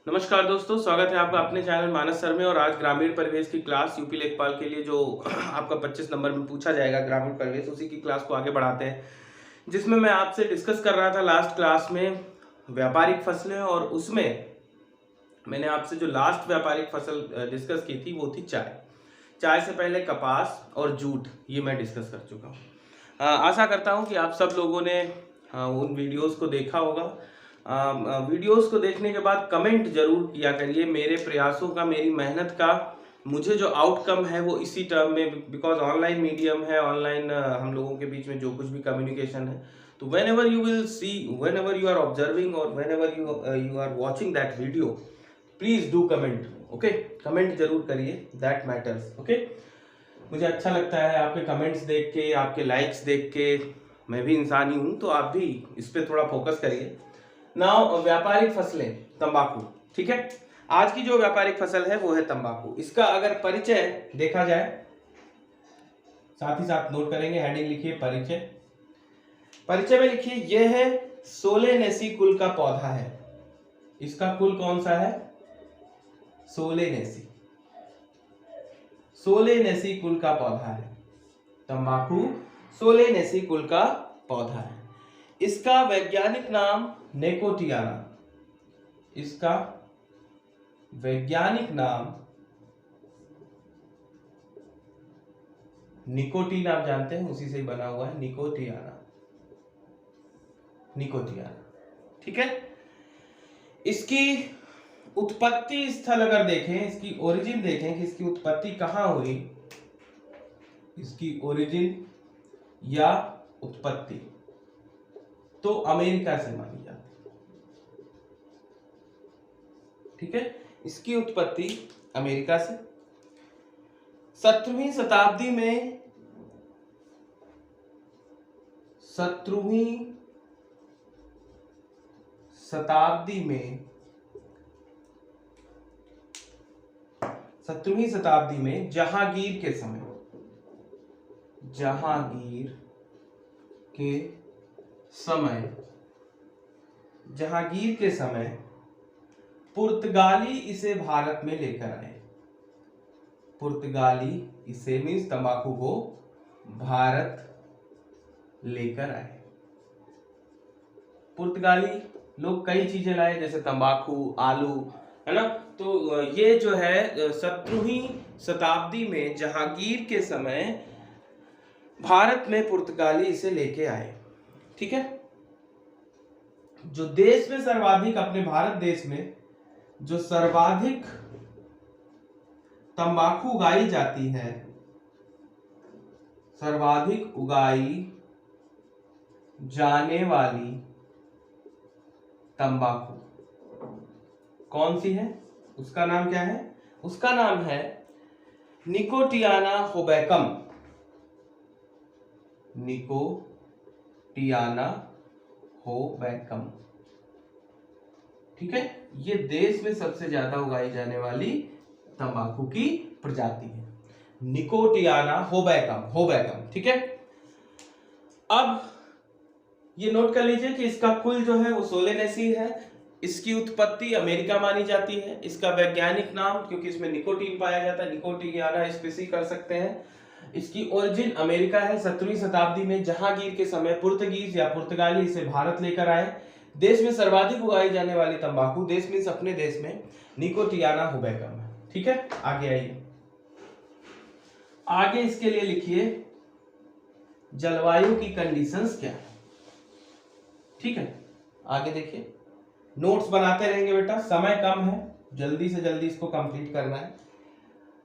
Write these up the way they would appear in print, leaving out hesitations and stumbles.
नमस्कार दोस्तों, स्वागत है आपका अपने चैनल मानस सर में। और आज ग्रामीण परिवेश की क्लास यूपी लेखपाल के लिए जो आपका 25 नंबर में पूछा जाएगा ग्रामीण परिवेश, उसी की क्लास को आगे बढ़ाते हैं। जिसमें मैं आपसे डिस्कस कर रहा था लास्ट क्लास में व्यापारिक फसलें, और उसमें मैंने आपसे जो लास्ट व्यापारिक फसल डिस्कस की थी वो थी चाय। चाय से पहले कपास और जूट, ये मैं डिस्कस कर चुका हूँ। आशा करता हूँ कि आप सब लोगों ने उन वीडियोस को देखा होगा। वीडियोस को देखने के बाद कमेंट जरूर किया करिए। मेरे प्रयासों का, मेरी मेहनत का मुझे जो आउटकम है वो इसी टर्म में, बिकॉज ऑनलाइन मीडियम है, ऑनलाइन हम लोगों के बीच में जो कुछ भी कम्युनिकेशन है, तो whenever you will see, whenever you are observing और whenever you are watching that video, please do comment. Okay, comment जरूर करिए, दैट मैटर्स। ओके, मुझे अच्छा लगता है आपके कमेंट्स देख के, आपके लाइक्स देख के। मैं भी इंसान ही हूं, तो आप भी इस पे थोड़ा फोकस करिए। नाउ व्यापारिक फसलें, तंबाकू। ठीक है, आज की जो व्यापारिक फसल है वो है तंबाकू। इसका अगर परिचय देखा जाए, साथ ही साथ नोट करेंगे, हेडिंग लिखिए परिचय। परिचय में लिखिए यह है सोलेनेसी कुल का पौधा है। इसका कुल कौन सा है? सोलेनेसी। सोलेनेसी कुल का पौधा है तंबाकू। सोलेनेसी कुल का पौधा है। इसका वैज्ञानिक नाम निकोटियाना। इसका वैज्ञानिक नाम निकोटीन, आप जानते हैं उसी से ही बना हुआ है, निकोटियाना। निकोटियाना, ठीक है। इसकी उत्पत्ति स्थल अगर देखें, इसकी ओरिजिन देखें कि इसकी उत्पत्ति कहां हुई, इसकी ओरिजिन या उत्पत्ति तो अमेरिका से मानी जाती है। ठीक है, इसकी उत्पत्ति अमेरिका से। 17वीं शताब्दी में 17वीं शताब्दी में 17वीं शताब्दी में जहांगीर के समय, जहांगीर के समय जहांगीर के समय पुर्तगाली इसे भारत में लेकर आए। पुर्तगाली इसे मीन्स तंबाकू को भारत लेकर आए। पुर्तगाली लोग कई चीजें लाए, जैसे तंबाकू, आलू, है ना। तो ये जो है 17वीं शताब्दी में जहांगीर के समय भारत में पुर्तगाली इसे लेके आए। ठीक है, जो देश में सर्वाधिक, अपने भारत देश में जो सर्वाधिक तंबाकू उगाई जाती है, सर्वाधिक उगाई जाने वाली तंबाकू कौन सी है? उसका नाम क्या है? उसका नाम है निकोटियाना होबैकम। निकोटियाना होबैकम। ठीक है, ये देश में सबसे ज्यादा उगाई जाने वाली तंबाकू की प्रजाति है, निकोटियाना होबैकम। होबैकम, ठीक है। अब ये नोट कर लीजिए कि इसका कुल जो है वो सोलेनेसी है। इसकी उत्पत्ति अमेरिका मानी जाती है। इसका वैज्ञानिक नाम, क्योंकि इसमें निकोटीन पाया जाता है, निकोटियाना स्पीसी कर सकते हैं। इसकी ओरिजिन अमेरिका है। 17वीं शताब्दी में जहांगीर के समय पुर्तगीज या पुर्तगाली इसे भारत लेकर आए। देश में सर्वाधिक उगाई जाने वाली तंबाकू, देश मीन्स अपने देश में, निकोटियाना होबैकम है। ठीक है, आगे आइए। आगे इसके लिए लिखिए जलवायु की कंडीशंस क्या है। ठीक है, आगे देखिए, नोट्स बनाते रहेंगे बेटा, समय कम है, जल्दी से जल्दी इसको कंप्लीट करना है।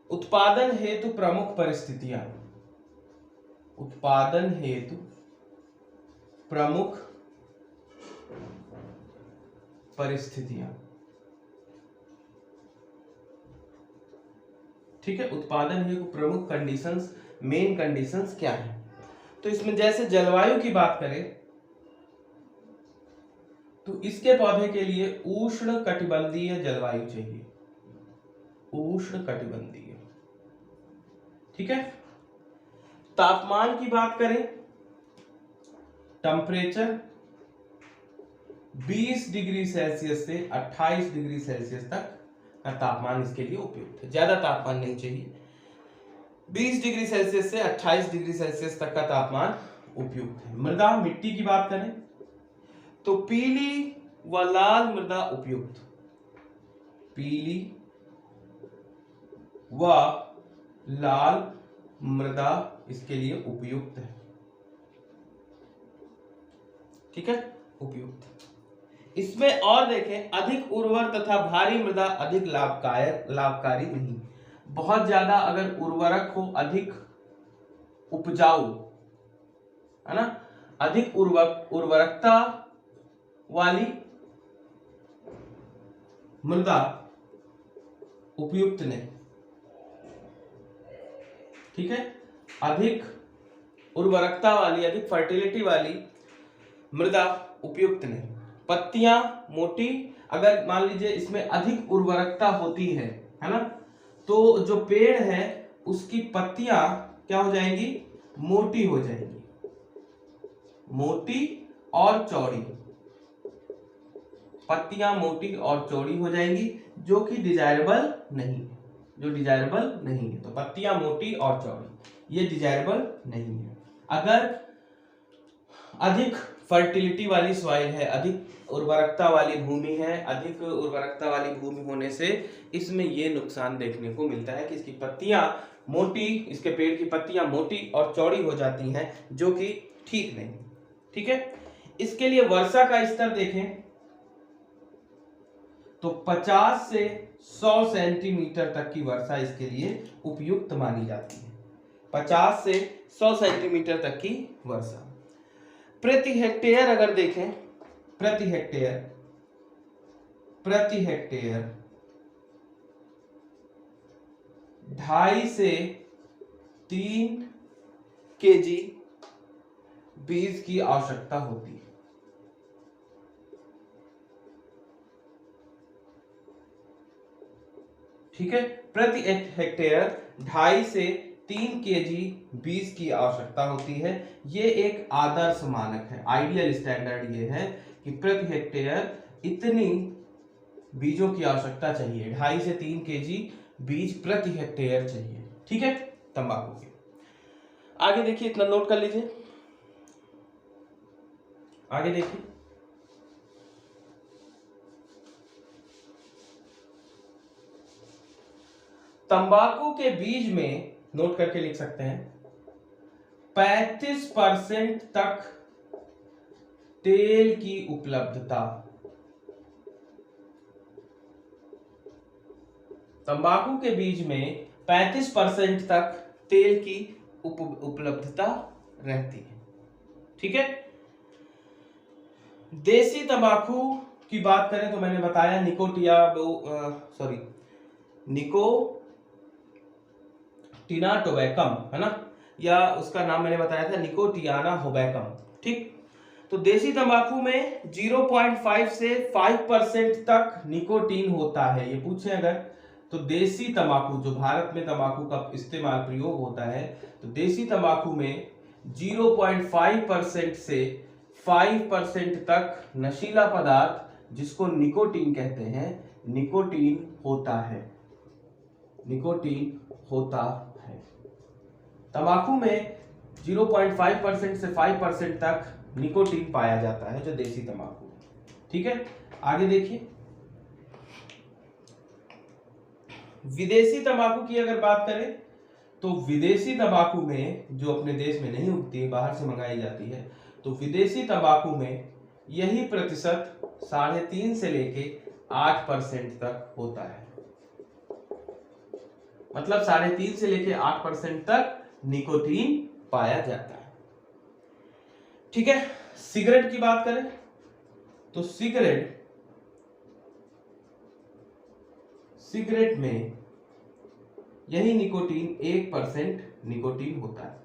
उत्पादन हेतु प्रमुख परिस्थितियां। उत्पादन हेतु प्रमुख परिस्थितियां। ठीक है, उत्पादन हेतु प्रमुख कंडीशंस, मेन कंडीशंस क्या है? तो इसमें जैसे जलवायु की बात करें तो इसके पौधे के लिए उष्ण कटिबंधीय जलवायु चाहिए। उष्ण कटिबंधीय। ठीक है, तापमान की बात करें, टेम्परेचर 20 डिग्री सेल्सियस से 28 डिग्री सेल्सियस तक का तापमान इसके लिए उपयुक्त है। ज्यादा तापमान नहीं चाहिए, 20 डिग्री सेल्सियस से 28 डिग्री सेल्सियस तक का तापमान उपयुक्त है। मृदा मिट्टी की बात करें तो पीली व लाल मृदा उपयुक्त, पीली व लाल मृदा इसके लिए उपयुक्त है। ठीक है, उपयुक्त। इसमें और देखें, अधिक उर्वर तथा भारी मृदा अधिक लाभकारी नहीं। बहुत ज्यादा अगर उर्वरक हो, अधिक उपजाऊ, है ना, अधिक उर्वरकता वाली मृदा उपयुक्त नहीं। ठीक है, अधिक उर्वरकता वाली, अधिक फर्टिलिटी वाली मृदा उपयुक्त नहीं। पत्तियां मोटी, अगर मान लीजिए इसमें अधिक उर्वरकता होती है ना, तो जो पेड़ है उसकी पत्तियां क्या हो जाएंगी, मोटी हो जाएंगी, मोटी और चौड़ी, पत्तियां मोटी और चौड़ी हो जाएंगी, जो कि डिजायरेबल नहीं है, जो डिजायरेबल नहीं है। तो पत्तियां मोटी और चौड़ी ये डिजायरेबल नहीं है। अगर अधिक फर्टिलिटी वाली सॉइल है, अधिक उर्वरकता वाली भूमि है, अधिक उर्वरकता वाली भूमि होने से इसमें यह नुकसान देखने को मिलता है कि इसकी पत्तियां मोटी, इसके पेड़ की पत्तियां मोटी और चौड़ी हो जाती हैं, जो कि ठीक नहीं। ठीक है, इसके लिए वर्षा का स्तर देखें तो 50 से 100 सेंटीमीटर तक की वर्षा इसके लिए उपयुक्त मानी जाती है। 50 से 100 सेंटीमीटर तक की वर्षा। प्रति हेक्टेयर अगर देखें, प्रति हेक्टेयर 2.5 से 3 kg बीज की आवश्यकता होती है। ठीक है, प्रति हेक्टेयर 2.5 से 3 kg बीज की आवश्यकता होती है। ये एक आदर्श मानक है, आइडियल स्टैंडर्ड ये है कि प्रति हेक्टेयर इतनी बीजों की आवश्यकता चाहिए, 2.5 से 3 kg बीज प्रति हेक्टेयर चाहिए। ठीक है, तंबाकू के आगे देखिए, इतना नोट कर लीजिए। आगे देखिए, तंबाकू के बीज में नोट करके लिख सकते हैं 35% तक तेल की उपलब्धता। तंबाकू के बीज में 35% तक तेल की उपलब्धता रहती है। ठीक है, देसी तंबाकू की बात करें तो मैंने बताया निकोटिना टोबैकम, है ना, या उसका नाम मैंने बताया था निकोटियाना टोबैकम। ठीक, तो देसी तंबाकू में 0.5 से 5% तक निकोटीन होता है। ये पूछे अगर, तो देसी तंबाकू, जो भारत में तंबाकू का इस्तेमाल प्रयोग होता है, तो देसी तंबाकू में 0.5% से 5% तक नशीला पदार्थ, जिसको निकोटीन कहते हैं, निकोटीन होता है, निकोटीन होता है। तंबाकू में 0.5% से 5% तक निकोटीन पाया जाता है, जो देसी तंबाकू है। ठीक है, आगे देखिए, विदेशी तंबाकू की अगर बात करें तो विदेशी तंबाकू में, जो अपने देश में नहीं उगती है, बाहर से मंगाई जाती है, तो विदेशी तंबाकू में यही प्रतिशत 3.5 से लेके 8% तक होता है। मतलब 3.5 से लेके 8% तक निकोटीन पाया जाता है। ठीक है, सिगरेट की बात करें तो सिगरेट में यही निकोटीन 1% निकोटीन होता है।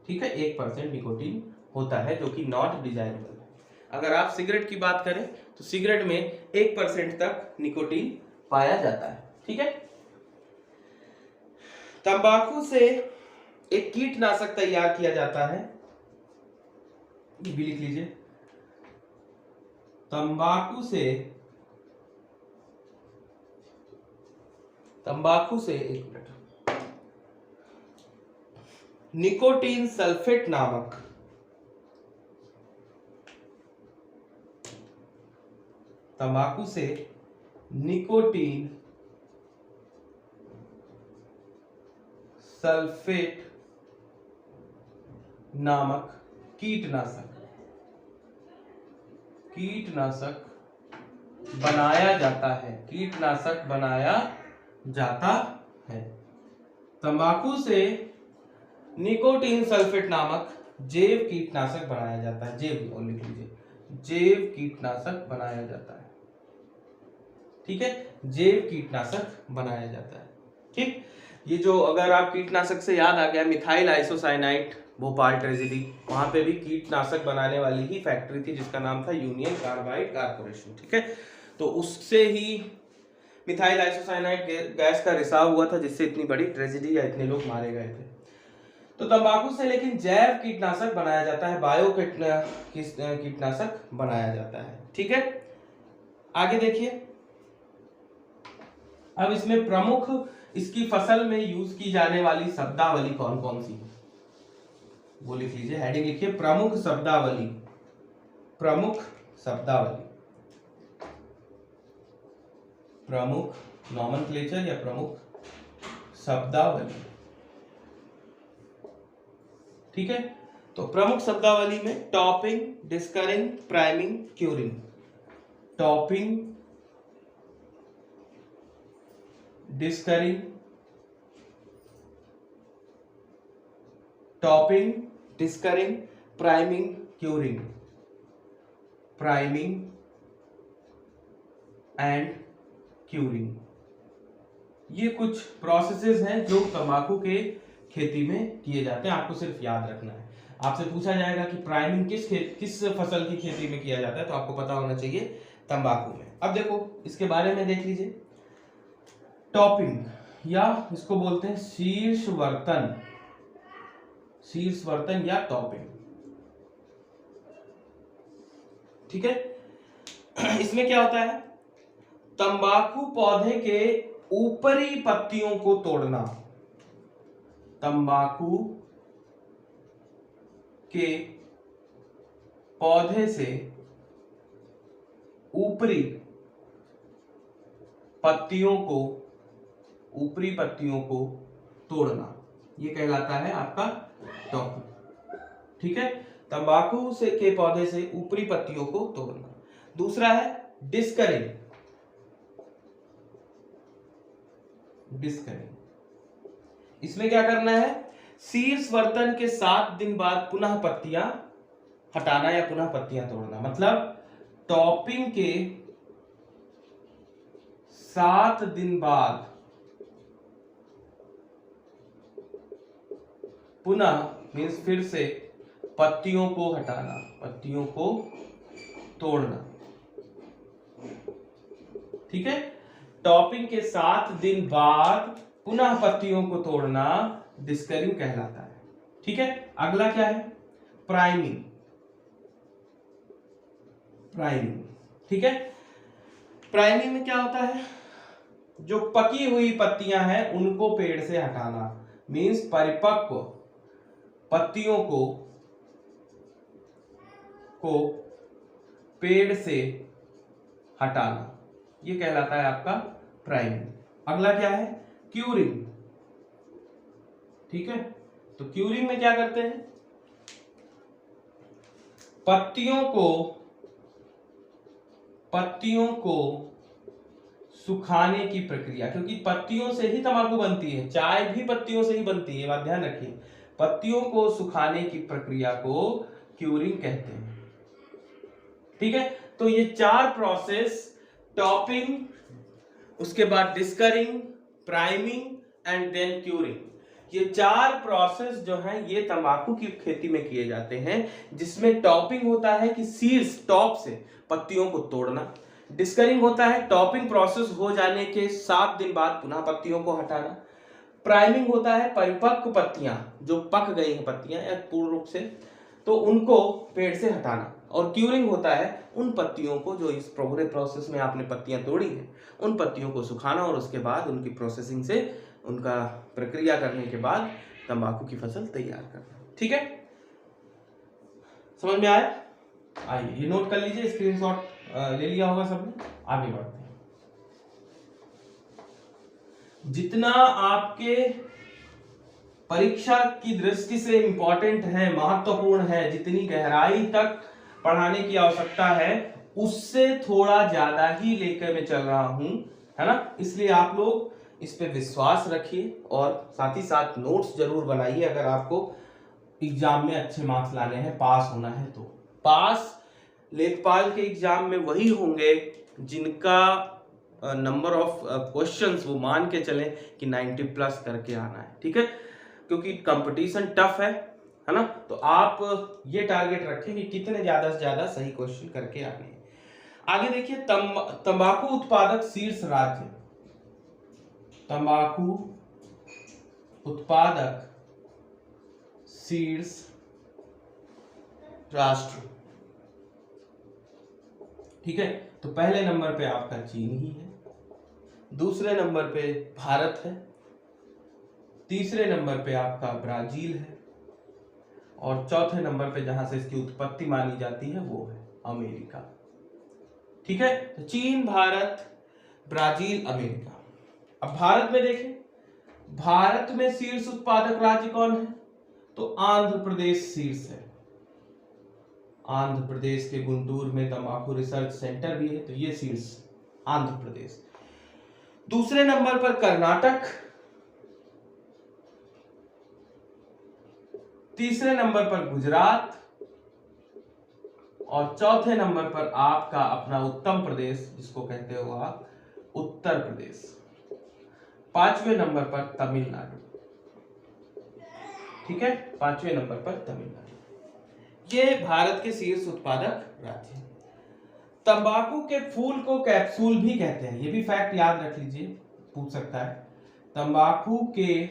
ठीक है, 1% निकोटीन होता है, जो कि नॉट डिजायरेबल है। अगर आप सिगरेट की बात करें तो सिगरेट में 1% तक निकोटीन पाया जाता है। ठीक है, तंबाकू से एक कीटनाशक तैयार किया जाता है, ये भी लिख लीजिए, तंबाकू से एक मिनट, निकोटीन सल्फेट नामक तंबाकू से निकोटीन सल्फेट नामक कीटनाशक बनाया जाता है। तंबाकू से निकोटीन सल्फेट नामक जैव कीटनाशक बनाया जाता है। लिख लीजिए, जैव कीटनाशक बनाया जाता है। ठीक है, जैव कीटनाशक बनाया जाता है। ठीक, ये जो अगर आप कीटनाशक से याद आ गया, मिथाइल आइसोसाइनाइड भोपाल ट्रेजेडी, वहां पे भी कीटनाशक बनाने वाली ही फैक्ट्री थी जिसका नाम था यूनियन कार्बाइड कारपोरेशन। ठीक है, तो उससे ही मिथाइल आइसोसाइनाइड गैस का रिसाव हुआ था जिससे इतनी बड़ी ट्रेजेडी या इतने लोग मारे गए थे। तो तंबाकू से लेकिन जैव कीटनाशक बनाया जाता है, बायो कीटनाशक बनाया जाता है। ठीक है, आगे देखिए। अब इसमें प्रमुख इसकी फसल में यूज की जाने वाली शब्दावली कौन कौन सी है वो लिख लीजिए, हेडिंग लिखिए, प्रमुख नॉमेनक्लेचर या प्रमुख शब्दावली। ठीक है, तो प्रमुख शब्दावली में topping, desuckering, priming, curing. Topping, desuckering, priming, curing. Priming and curing, ये कुछ प्रोसेसेस हैं जो तंबाकू के खेती में किए जाते हैं। आपको सिर्फ याद रखना है। आपसे पूछा जाएगा कि प्राइमिंग किस फसल की खेती में किया जाता है, तो आपको पता होना चाहिए तंबाकू में। अब देखो इसके बारे में देख लीजिए। टॉपिंग या इसको बोलते हैं शीर्षवर्तन या टॉपिंग। ठीक है, इसमें क्या होता है, तंबाकू पौधे के ऊपरी पत्तियों को तोड़ना। तंबाकू के पौधे से ऊपरी पत्तियों को तोड़ना, ये कहलाता है आपका टॉपिंग। ठीक है, तंबाकू से के पौधे से ऊपरी पत्तियों को तोड़ना। दूसरा है डिस्करिंग। इसमें क्या करना है, शीर्षवर्तन के 7 दिन बाद पुनः पत्तियां हटाना या पुनः पत्तियां तोड़ना। मतलब टॉपिंग के 7 दिन बाद पुनः मीन्स फिर से पत्तियों को हटाना, पत्तियों को तोड़ना। ठीक है, टॉपिंग के 7 दिन बाद पुनः पत्तियों को तोड़ना डिस्करिंग कहलाता है। ठीक है, अगला क्या है, प्राइमिंग। ठीक है, प्राइमिंग में क्या होता है, जो पकी हुई पत्तियां हैं उनको पेड़ से हटाना, मीन्स परिपक्व पत्तियों को पेड़ से हटाना, ये कहलाता है आपका प्राइमिंग। अगला क्या है, क्यूरिंग। ठीक है, तो क्यूरिंग में क्या करते हैं, पत्तियों को सुखाने की प्रक्रिया, क्योंकि पत्तियों से ही तंबाकू बनती है, चाय भी पत्तियों से ही बनती है, ये बात ध्यान रखिए। पत्तियों को सुखाने की प्रक्रिया को क्यूरिंग कहते हैं। ठीक है, तो ये 4 प्रोसेस, टॉपिंग, उसके बाद डिस्करिंग, प्राइमिंग एंड देन क्यूरिंग, ये 4 प्रोसेस जो हैं ये तंबाकू की खेती में किए जाते हैं, जिसमें टॉपिंग होता है कि शीर्ष टॉप से पत्तियों को तोड़ना, डिस्करिंग होता है टॉपिंग प्रोसेस हो जाने के 7 दिन बाद पुनः पत्तियों को हटाना, प्राइमिंग होता है परिपक्व पत्तियां जो पक गई हैं पत्तियां या पूर्ण रूप से, तो उनको पेड़ से हटाना, और क्यूरिंग होता है उन पत्तियों को, जो इस पूरे प्रोसेस में आपने पत्तियां तोड़ी हैं उन पत्तियों को सुखाना और उसके बाद उनकी प्रोसेसिंग से, उनका प्रक्रिया करने के बाद तंबाकू की फसल तैयार करना। ठीक है, समझ में आया? आइए ये नोट कर लीजिए, स्क्रीनशॉट ले लिया होगा सबने। आगे बढ़ते हैं। जितना आपके परीक्षा की दृष्टि से इंपॉर्टेंट है, महत्वपूर्ण है, जितनी गहराई तक पढ़ाने की आवश्यकता है, उससे थोड़ा ज्यादा ही लेकर मैं चल रहा हूं, है ना। इसलिए आप लोग इस पे विश्वास रखिए और साथ ही साथ नोट्स जरूर बनाइए। अगर आपको एग्जाम में अच्छे मार्क्स लाने हैं, पास होना है, तो पास लेखपाल के एग्जाम में वही होंगे जिनका नंबर ऑफ क्वेश्चंस वो मान के चलें कि 90 प्लस करके आना है। ठीक है, क्योंकि कंपटीशन टफ है ना। तो आप ये टारगेट रखें कि कितने ज्यादा से ज्यादा सही क्वेश्चन करके आने हैं। आगे देखिए, तंबाकू उत्पादक शीर्ष राज्य, तंबाकू उत्पादक शीर्ष राष्ट्र। ठीक है, तो पहले नंबर पे आपका चीन ही है, दूसरे नंबर पे भारत है, तीसरे नंबर पे आपका ब्राजील है और चौथे नंबर पे जहां से इसकी उत्पत्ति मानी जाती है वो है अमेरिका। ठीक है, तो चीन, भारत, ब्राजील, अमेरिका। अब भारत में देखें, भारत में शीर्ष उत्पादक राज्य कौन है? तो आंध्र प्रदेश शीर्ष है। आंध्र प्रदेश के गुंटूर में तंबाकू रिसर्च सेंटर भी है, तो ये शीर्ष आंध्र प्रदेश। दूसरे नंबर पर कर्नाटक, तीसरे नंबर पर गुजरात और चौथे नंबर पर आपका अपना उत्तम प्रदेश, जिसको कहते हो आप उत्तर प्रदेश। पांचवें नंबर पर तमिलनाडु। ठीक है, पांचवें नंबर पर तमिलनाडु। ये भारत के शीर्ष उत्पादक राज्य हैं। तंबाकू के फूल को कैप्सूल भी कहते हैं, ये भी फैक्ट याद रख लीजिए, पूछ सकता है। तंबाकू के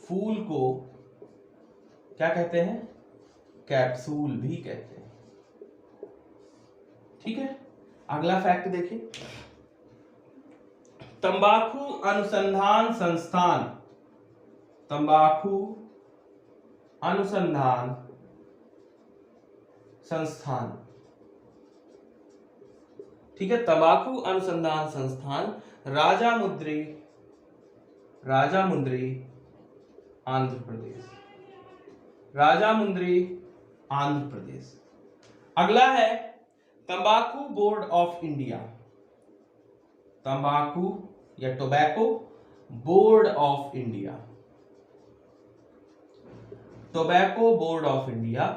फूल को क्या कहते हैं? कैप्सूल भी कहते हैं। ठीक है, अगला फैक्ट देखिए, तंबाकू अनुसंधान संस्थान, तंबाकू अनुसंधान संस्थान। ठीक है, तंबाकू अनुसंधान संस्थान राजामुंद्री, राजामुंद्री आंध्र प्रदेश, राजामुंद्री आंध्र प्रदेश। अगला है तंबाकू बोर्ड ऑफ इंडिया, तंबाकू या tobacco board of India, tobacco board of India.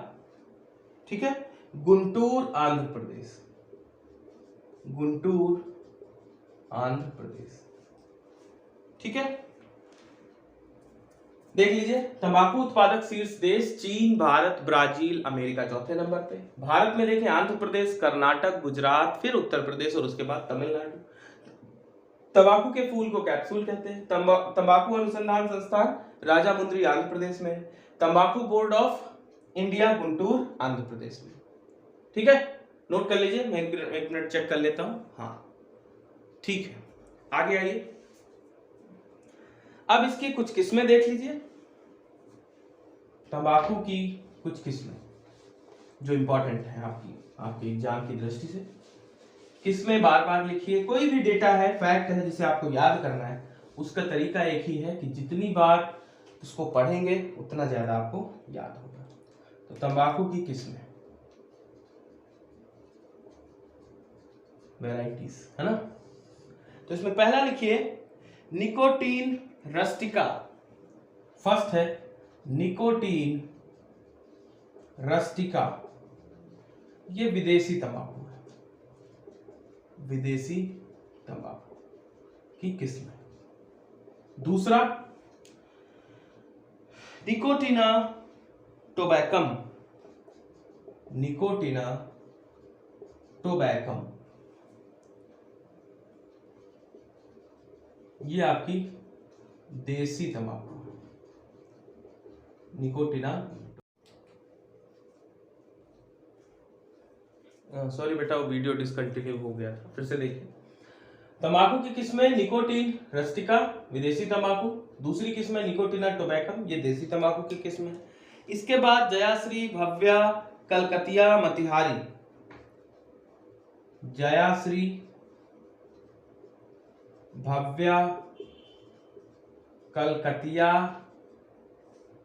ठीक है, गुंटूर आंध्र प्रदेश, गुंटूर आंध्र प्रदेश। ठीक है, देख लीजिए, तंबाकू उत्पादक शीर्ष देश चीन, भारत, ब्राजील, अमेरिका चौथे नंबर पे। भारत में देखें आंध्र प्रदेश, कर्नाटक, गुजरात, फिर उत्तर प्रदेश और उसके बाद तमिलनाडु। तंबाकू के फूल को कैप्सूल कहते हैं। तंबाकू अनुसंधान संस्थान राजामुंद्री आंध्र प्रदेश में, तंबाकू board of India Guntur Andhra Pradesh में। ठीक है, नोट कर लीजिए, मैं एक मिनट चेक कर लेता हूं। हाँ ठीक है, आगे आइए। अब इसकी कुछ किस्में देख लीजिए, तंबाकू की कुछ किस्में जो इंपॉर्टेंट है आपके एग्जाम की दृष्टि से। किस्में बार बार लिखिए, कोई भी डेटा है, फैक्ट है जिसे आपको याद करना है, उसका तरीका एक ही है कि जितनी बार उसको पढ़ेंगे उतना ज्यादा आपको याद होगा। तो तंबाकू की किस्में, वैराइटीज, है ना। तो इसमें पहला लिखिए निकोटीन रस्टिका। फर्स्ट है निकोटीन रस्टिका, ये विदेशी तंबाकू है, विदेशी तंबाकू की किस्म है। दूसरा निकोटिना टोबैकम, निकोटिना टोबैकम, ये आपकी देसी तंबाकू है, निकोटिना। सॉरी बेटा, वो वीडियो डिसकंटिन्यू हो गया था, फिर से देखिए। तंबाकू की किस्में निकोटीन रस्टिका विदेशी तंबाकू, दूसरी किस्म है निकोटिना टोबैकम, ये देसी तंबाकू की किस्म है। इसके बाद जयाश्री, भव्या, कलकतिया, मतिहारी, जयाश्री, भव्या, कलकतिया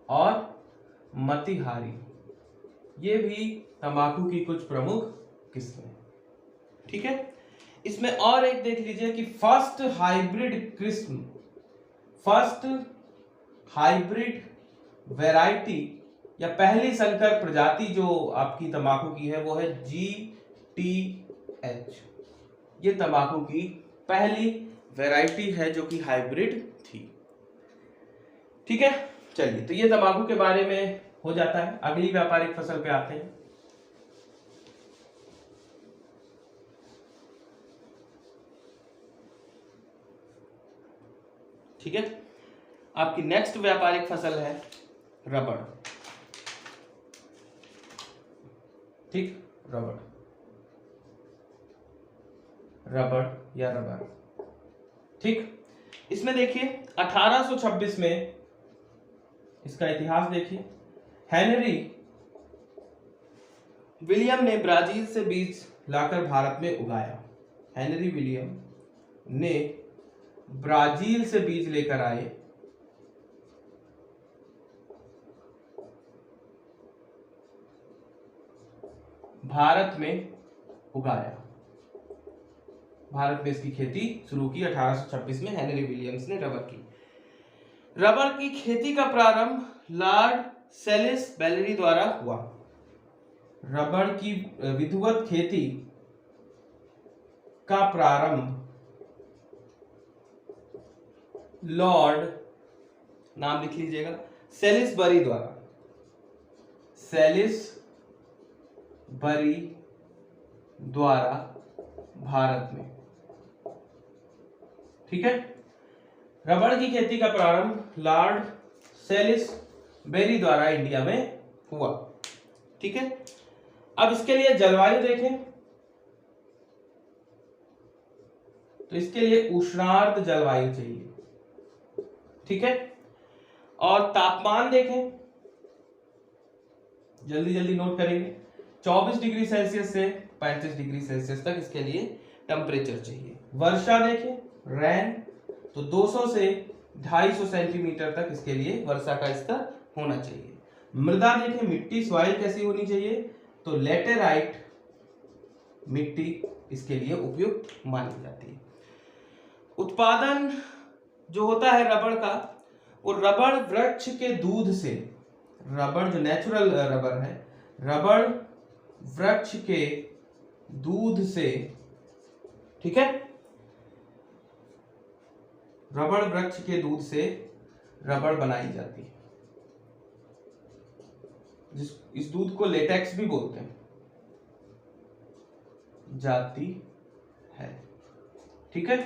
और मतिहारी, ये भी तंबाकू की कुछ प्रमुख किस्में। ठीक है, इसमें और एक देख लीजिए कि फर्स्ट हाइब्रिड किस्म, फर्स्ट हाइब्रिड वैरायटी या पहली संकर प्रजाति जो आपकी तंबाकू की है वो है GTH। ये तंबाकू की पहली वैरायटी है जो कि हाइब्रिड थी। ठीक है, चलिए, तो ये तंबाकू के बारे में हो जाता है। अगली व्यापारिक फसल पे आते हैं। ठीक है, आपकी नेक्स्ट व्यापारिक फसल है रबड़। ठीक, रबड़, रबड़ या रबर। ठीक, इसमें देखिए 1826 में, इसका इतिहास देखिए, हेनरी विलियम ने ब्राजील से बीज लाकर भारत में उगाया। हेनरी विलियम ने ब्राजील से बीज लेकर आए, भारत में उगाया, भारत में इसकी खेती शुरू की 1826 में हेनरी विलियम्स ने रबर की। रबर की खेती का प्रारंभ लॉर्ड सेलिस बैलेरी द्वारा हुआ। रबर की विधिवत खेती का प्रारंभ लॉर्ड, नाम लिख लीजिएगा, सेलिसबरी द्वारा, सेलिसबरी द्वारा भारत में। ठीक है, रबड़ की खेती का प्रारंभ लॉर्ड सेलिसबरी द्वारा इंडिया में हुआ। ठीक है, अब इसके लिए जलवायु देखें तो इसके लिए उष्णार्द्र जलवायु चाहिए। ठीक है, और तापमान देखें, जल्दी जल्दी नोट करेंगे, 24 डिग्री सेल्सियस से 35 डिग्री सेल्सियस तक इसके लिए टेम्परेचर चाहिए। वर्षा देखें, रेन, तो 200 से 250 सेंटीमीटर तक इसके लिए वर्षा का स्तर होना चाहिए। मृदा देखें, मिट्टी, सॉइल कैसी होनी चाहिए, तो लेटेराइट मिट्टी इसके लिए उपयुक्त मानी जाती है। उत्पादन जो होता है रबड़ का, वो रबड़ वृक्ष के दूध से, रबड़ जो नेचुरल रबर है, रबड़ वृक्ष के दूध से, ठीक है, रबड़ वृक्ष के दूध से रबड़ बनाई जाती है। इस दूध को लेटेक्स भी बोलते हैं, जाती है। ठीक है,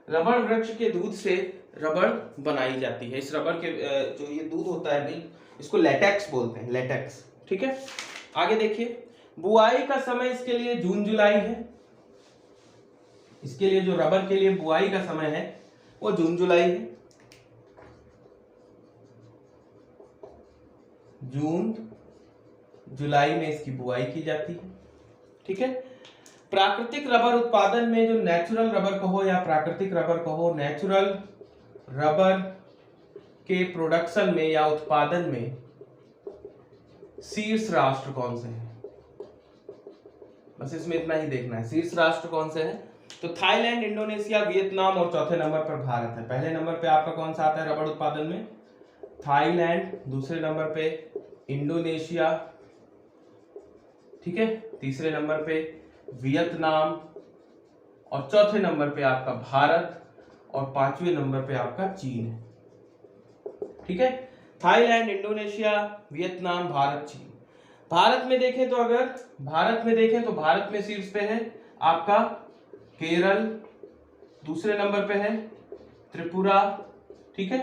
रबड़ वृक्ष के दूध से रबड़ बनाई जाती है। इस रबड़ के जो ये दूध होता है मिल्क, इसको लेटेक्स बोलते हैं, लेटेक्स। ठीक है, आगे देखिए, बुआई का समय इसके लिए जून जुलाई है। इसके लिए जो रबर के लिए बुआई का समय है वो जून जुलाई है। जून जुलाई में इसकी बुआई की जाती है। ठीक है, प्राकृतिक रबर उत्पादन में जो नेचुरल रबर कहो या प्राकृतिक रबर कहो, नेचुरल रबर के प्रोडक्शन में या उत्पादन में शीर्ष राष्ट्र कौन से हैं, बस इसमें इतना ही देखना है। शीर्ष राष्ट्र कौन से हैं, तो थाईलैंड, इंडोनेशिया, वियतनाम और चौथे नंबर पर भारत है। पहले नंबर पे आपका कौन सा आता है रबड़ उत्पादन में, थाईलैंड, दूसरे नंबर पे इंडोनेशिया, ठीक है, तीसरे नंबर पे वियतनाम और चौथे नंबर पे आपका भारत और पांचवें नंबर पे आपका चीन है। ठीक है, थाईलैंड, इंडोनेशिया, वियतनाम, भारत, चीन। भारत में देखें तो अगर भारत में देखें तो भारत में शीर्ष पे है आपका केरल, दूसरे नंबर पे है त्रिपुरा, ठीक है,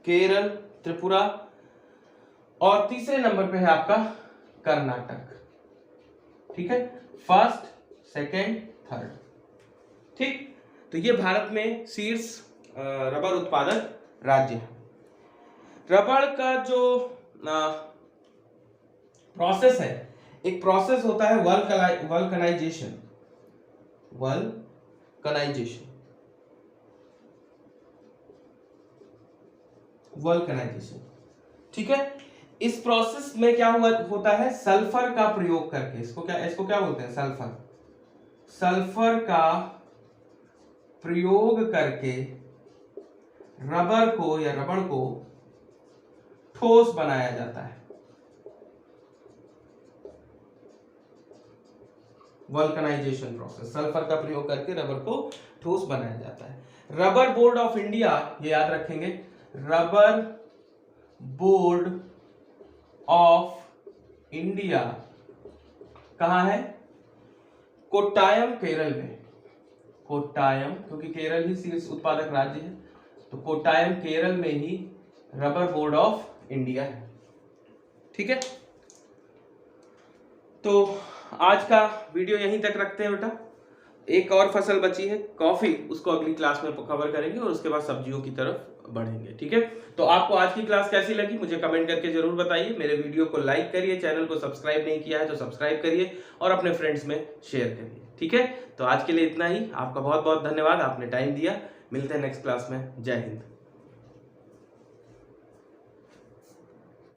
केरल, त्रिपुरा, और तीसरे नंबर पे है आपका कर्नाटक। ठीक है, फर्स्ट, सेकेंड, थर्ड। ठीक, तो ये भारत में शीर्ष रबर उत्पादक राज्य है। रबर का जो प्रोसेस है, एक प्रोसेस होता है वल्कनाइजेशन। ठीक है, इस प्रोसेस में क्या होता है, सल्फर का प्रयोग करके, इसको क्या बोलते हैं, सल्फर का प्रयोग करके रबड़ को ठोस बनाया जाता है। वल्कनाइजेशन प्रोसेस, सल्फर का प्रयोग करके रबर को ठोस बनाया जाता है। रबर बोर्ड ऑफ इंडिया, ये याद रखेंगे, रबर बोर्ड ऑफ इंडिया कहां है, कोट्टायम, केरल में। कोट्टायम, क्योंकि केरल ही शीर्ष उत्पादक राज्य है, तो कोट्टायम केरल में ही रबर बोर्ड ऑफ इंडिया है। ठीक है, तो आज का वीडियो यहीं तक रखते हैं बेटा। एक और फसल बची है कॉफी, उसको अगली क्लास में कवर करेंगे और उसके बाद सब्जियों की तरफ बढ़ेंगे। ठीक है, तो आपको आज की क्लास कैसी लगी मुझे कमेंट करके जरूर बताइए। मेरे वीडियो को लाइक करिए, चैनल को सब्सक्राइब नहीं किया है तो सब्सक्राइब करिए और अपने फ्रेंड्स में शेयर करिए। ठीक है, तो आज के लिए इतना ही। आपका बहुत बहुत धन्यवाद, आपने टाइम दिया। मिलते हैं नेक्स्ट क्लास में। जय हिंद।